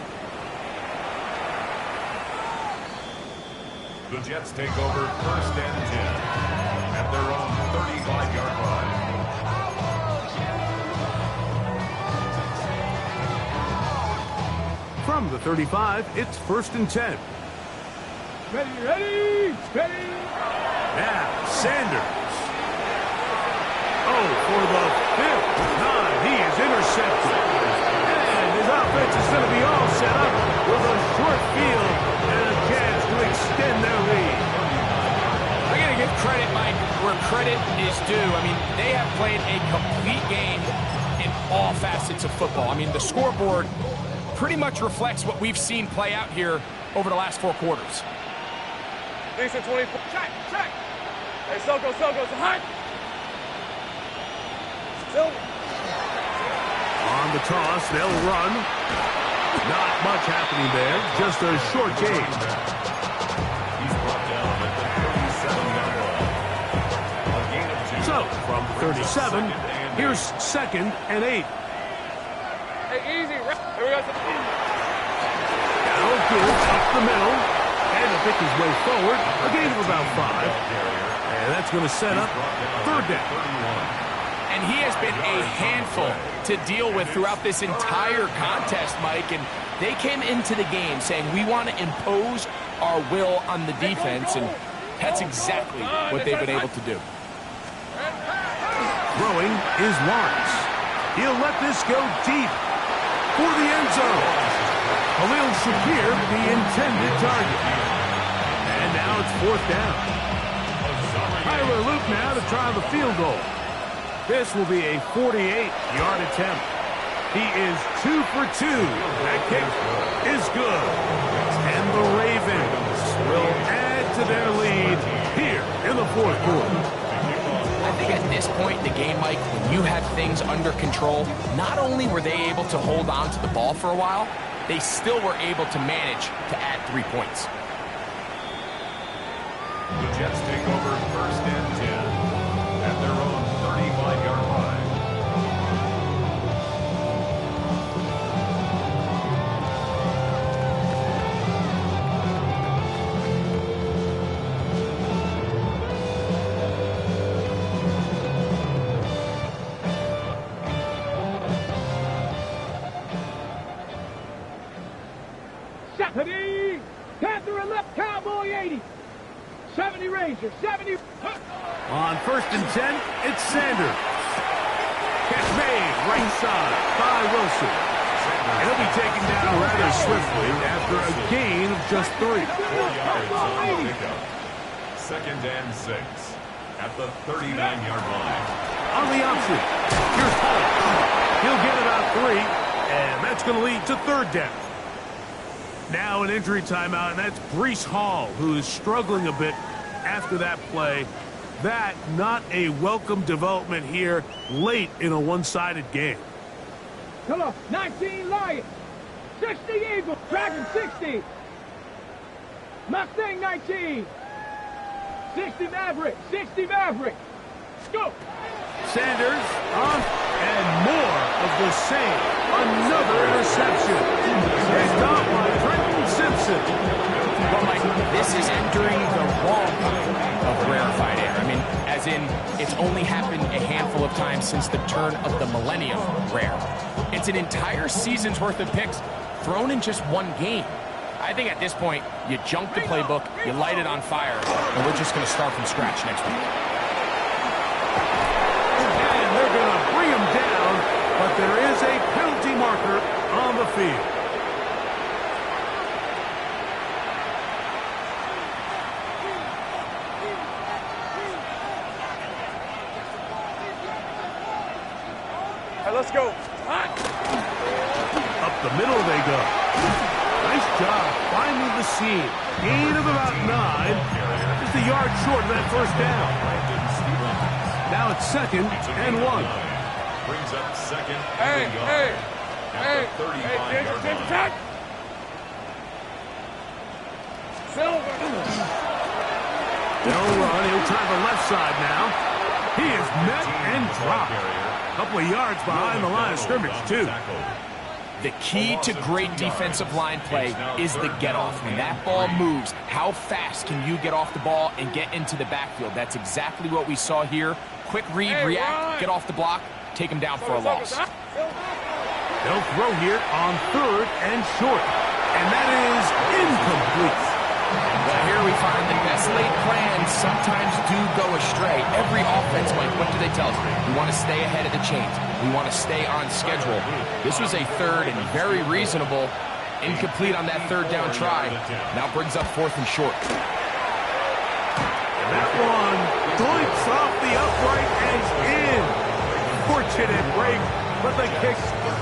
The Jets take over 1st and 10 at their own 35-yard line. From the 35, it's 1st and 10. Ready. Now, Sanders. Oh, for the 5th time, he is intercepted. And his offense is going to be all set up with a short field and a chance to extend their lead. I got to give credit, Mike, where credit is due. I mean, they have played a complete game in all facets of football. I mean, the scoreboard pretty much reflects what we've seen play out here over the last 4 quarters. Decent 20. Check. Hey, Soko, high. Silver. On the toss, they'll run. Not much happening there, just a short gain. He's brought down at the 37-yard line. A gain of 2. So, from 37, here's 2nd and 8. Hey, easy. Here we go. Now good up the middle. And to pick his way forward, a gain of about 5. And that's going to set up 3rd down. And he has been a handful to deal with throughout this entire contest, Mike. And they came into the game saying, we want to impose our will on the defense. And that's exactly what they've been able to do. Throwing is Lawrence. He'll let this go deep for the end zone. Khalil Shakir, the intended target. And now it's 4th down. Tyler Luke now to try the field goal. This will be a 48-yard attempt. He is 2 for 2. That kick is good. And the Ravens will add to their lead here in the 4th quarter. I think at this point in the game, Mike, when you have things under control, not only were they able to hold on to the ball for a while, they still were able to manage to add 3 points. The Jets take over 1st and 10 at their own 35-yard line. Panther and left, Cowboy 80. 70 Ranger, 70. On 1st and 10, it's Sanders. Catch made, right side by Wilson. And he'll be taken down rather swiftly after a gain of just 3. 4 yards on the pickup. 2nd and 6 at the 39-yard line. On the option, here's Hall. He'll get about 3, and that's going to lead to 3rd down. Now an injury timeout, and that's Breece Hall, who is struggling a bit after that play. That not a welcome development here late in a one-sided game. Come on, 19 Lion, 60 Eagle, Dragon 60, Mustang 19, 60 Maverick, 60 Maverick. Go! Sanders off, and more of the same. Another interception. It's caught by Trenton Simpson. Well, Mike, this is entering the wrong kind of rarefied air. I mean, as in, it's only happened a handful of times since the turn of the millennium rare. It's an entire season's worth of picks thrown in just one game. I think at this point, you junk the playbook, you light it on fire, and we're just going to start from scratch next week. And they're going to bring him down, but there is a penalty marker on the field. Hey, let's go. Up the middle they go. Nice job finding the seam. Gain of about 9. Just a yard short of that 1st down. Now it's 2nd and 1. Brings up 2nd. Hey, at the 35-yard line. Attack! Silver! They'll run. He'll try the left side now. He is met and dropped. A couple of yards behind the line of scrimmage, too. The key to great defensive line play is the get-off. When that ball moves, how fast can you get off the ball and get into the backfield? That's exactly what we saw here. Quick read, react, get off the block, take him down for a loss. They'll throw here on 3rd and short. And that is incomplete. Well, here we find the best laid plans sometimes do go astray. Every offense, Mike, what do they tell us? We want to stay ahead of the chains. We want to stay on schedule. This was a 3rd and very reasonable. Incomplete on that 3rd down try. Now brings up 4th and short. That one doinks off the upright and in. Fortunate break, but the kick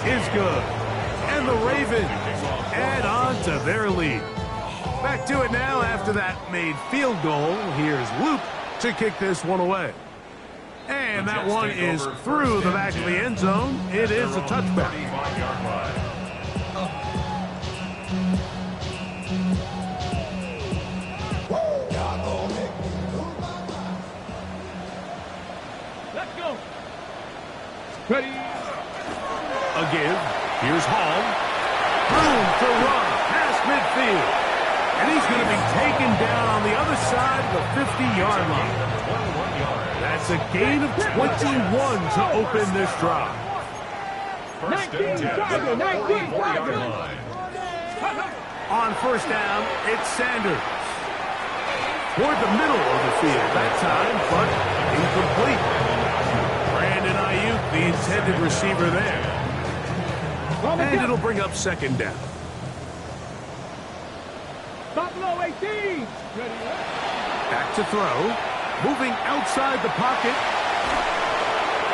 is good. And the Ravens add on to their lead. Back to it now after that made field goal. Here's Luke to kick this one away. And that one is through the back of the end zone. It is a touchback. 35-yard line. Let's go. Ready. A give. Here's Hall. Room to run past midfield. And he's going to be taken down on the other side of the 50-yard line. That's a gain of 21 to open this drive. 19 target, 19 target. On 1st down, it's Sanders. Toward the middle of the field that time, but incomplete. Brandon Ayuk, the intended receiver there. And it'll bring up 2nd down. Buffalo 18. Ready. Back to throw. Moving outside the pocket.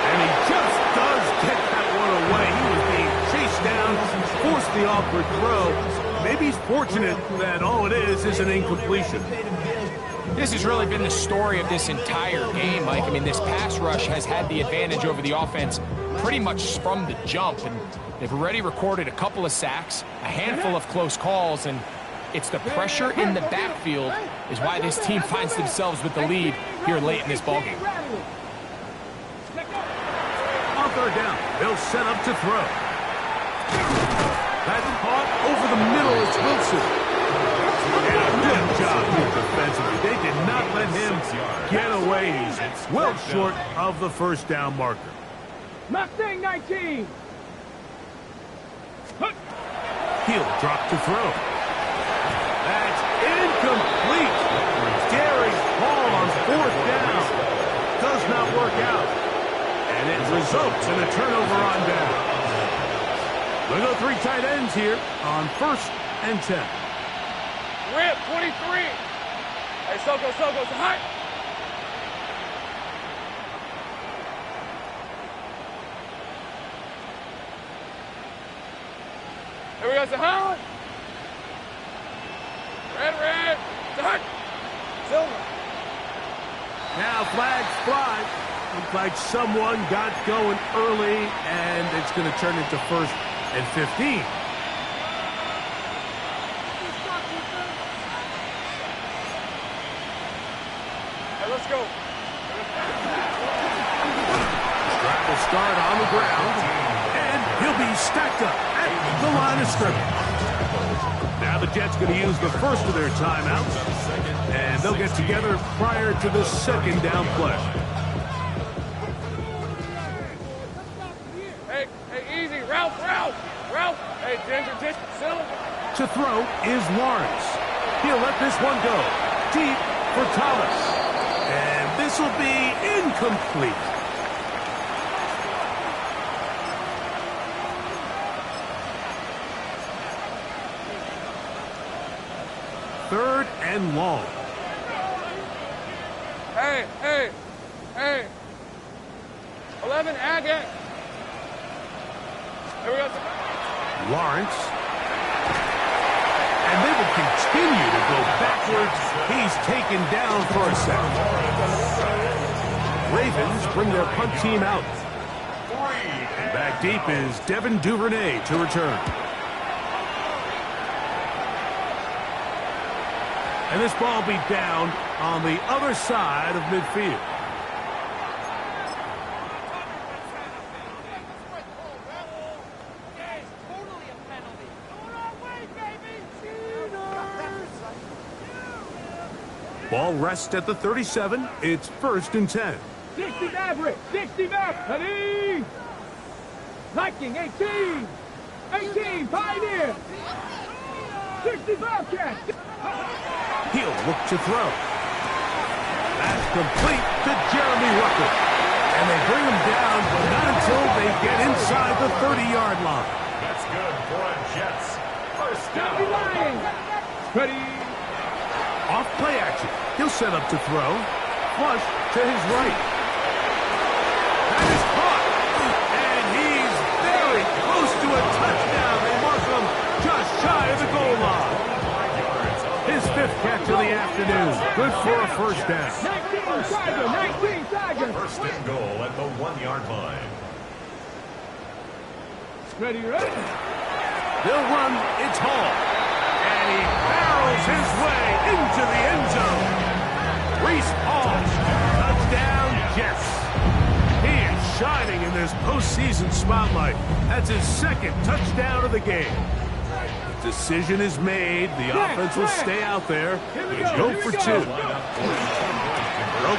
And he just does get that one away. He was being chased down, forced the awkward throw. Maybe he's fortunate that all it is an incompletion. This has really been the story of this entire game, Mike. I mean, this pass rush has had the advantage over the offense pretty much from the jump. And they've already recorded a couple of sacks, a handful of close calls, and it's the pressure in the backfield is why this team finds themselves with the lead here late in this ballgame. On 3rd down, they'll set up to throw. That's caught over the middle. It's Wilson. And a good job here defensively. They did not let him get away. He's well short of the 1st down marker. Mustang 19. He'll drop to throw. That's incomplete. Darius Hall on 4th down. Does not work out. And it results in a turnover on down. They'll go 3 tight ends here on 1st and 10. Rip, 23. Hey, Soko, say hi. Here we go, say hi. Red, say hi. Silver. Now flags fly. Looks like someone got going early, and it's going to turn into 1st and 15. Hey, let's go. Drive will start on the ground, and he'll be stacked up at the line of scrimmage. Now the Jets going to use the first of their timeouts, and they'll get together prior to the 2nd down play. Hey, easy. Ralph. Hey, Ginger, Silver. To throw is Lawrence. He'll let this one go. Deep for Thomas. And this will be incomplete. Third and long. Hey. 11, Agate. Here we go. Lawrence. And they will continue to go backwards. He's taken down for a second. Ravens bring their punt team out. Back Back deep is Devin Duvernay to return. And this ball will be down on the other side of midfield. Ball rests at the 37. It's 1st and 10. 60 Maverick, 60 Maverick, ready? Viking, 18. 18, Pioneer. 60 Bobcat. He'll look to throw. That's complete to Jeremy Rucker. And they bring him down, but not until they get inside the 30-yard line. That's good for a Jets. First down. Ready? Off play action. He'll set up to throw. Flush to his right. That is caught. And he's very close to a touchdown. They mark him just shy of the goal line. His 5th catch of the afternoon. Good for a first down. 19 Tiger. First and goal at the 1-yard line. Ready? They'll run. It's Hall. And he barrels his way into the end zone. Reese Hall. Touchdown, Jets. He is shining in this postseason spotlight. That's his 2nd touchdown of the game. Decision is made. The offense will stay out there. Go for 2. They'll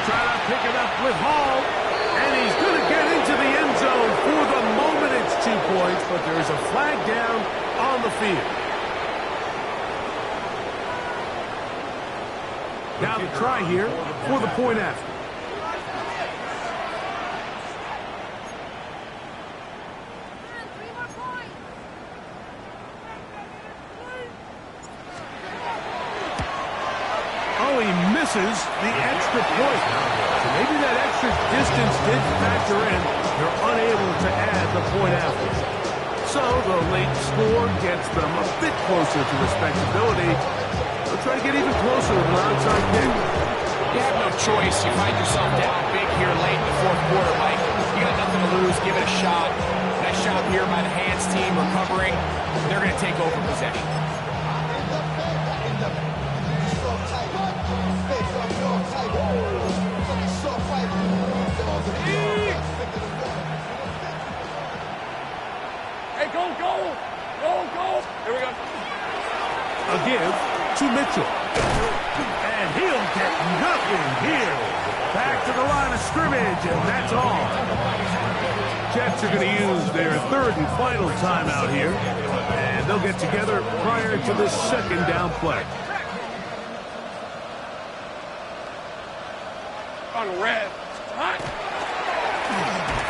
try to pick it up with Hall. And he's going to get into the end zone. For the moment, it's 2 points, but there is a flag down on the field. Now the try here for the point after. Oh, he misses the extra point. So maybe that extra distance did factor in. They're unable to add the point after. So the late score gets them a bit closer to respectability. They'll try to get even closer with an onside kick. You have no choice. You find yourself down big here late in the 4th quarter, Mike. You got nothing to lose. Give it a shot. Nice job here by the Hands team recovering. They're going to take over possession. Hey, go! Here we go. A give to Mitchell. And he'll get nothing here. Back to the line of scrimmage, and that's all. Jets are going to use their 3rd and final timeout here. And they'll get together prior to the 2nd down play. On red. Hot.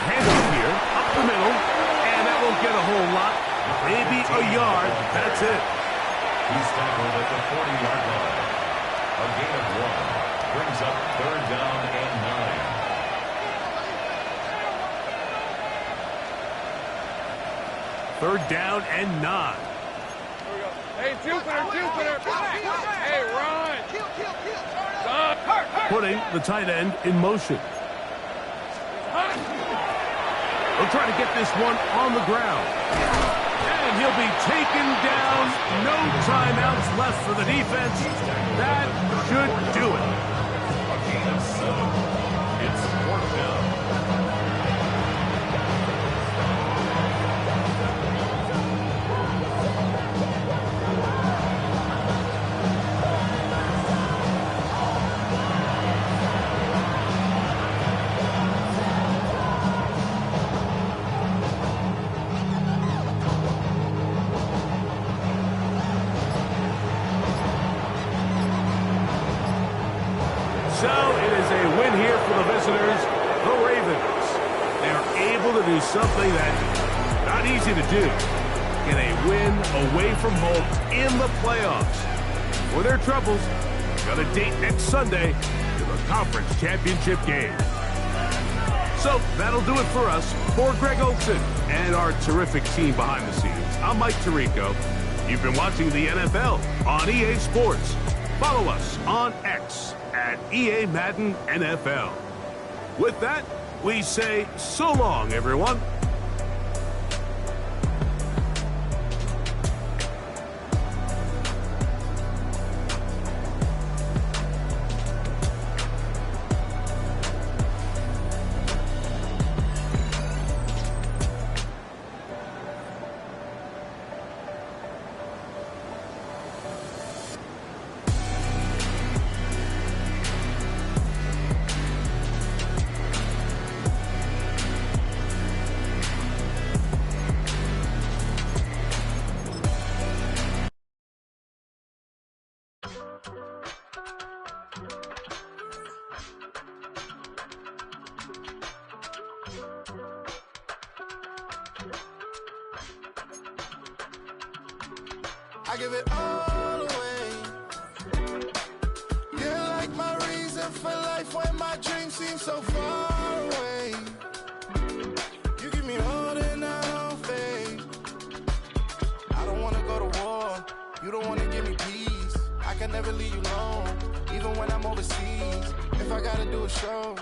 Handoff here, up the middle. And that won't get a whole lot. Maybe a yard. That's it. He's tackled at the 40-yard line. A gain of 1 brings up 3rd down and 9. 3rd down and 9. Here we go. Hey, Jupiter! Hey, run! Putting the tight end in motion. They'll try to get this one on the ground. And he'll be taken down. No timeouts left for the defense. That should do it. A gain of 7. It's 4th down. So it is a win here for the visitors, the Ravens. They're able to do something that's not easy to do. Get a win away from home in the playoffs. For their troubles, got a date next Sunday to the conference championship game. So that'll do it for us. For Greg Olsen and our terrific team behind the scenes, I'm Mike Tirico. You've been watching the NFL on EA Sports. Follow us on X at EA Madden NFL. With that, we say so long, everyone. I give it all away. You're like my reason for life when my dreams seem so far away. You give me all that I don't fade. I don't wanna go to war. You don't wanna give me peace. I can never leave you alone, even when I'm overseas. If I gotta do a show,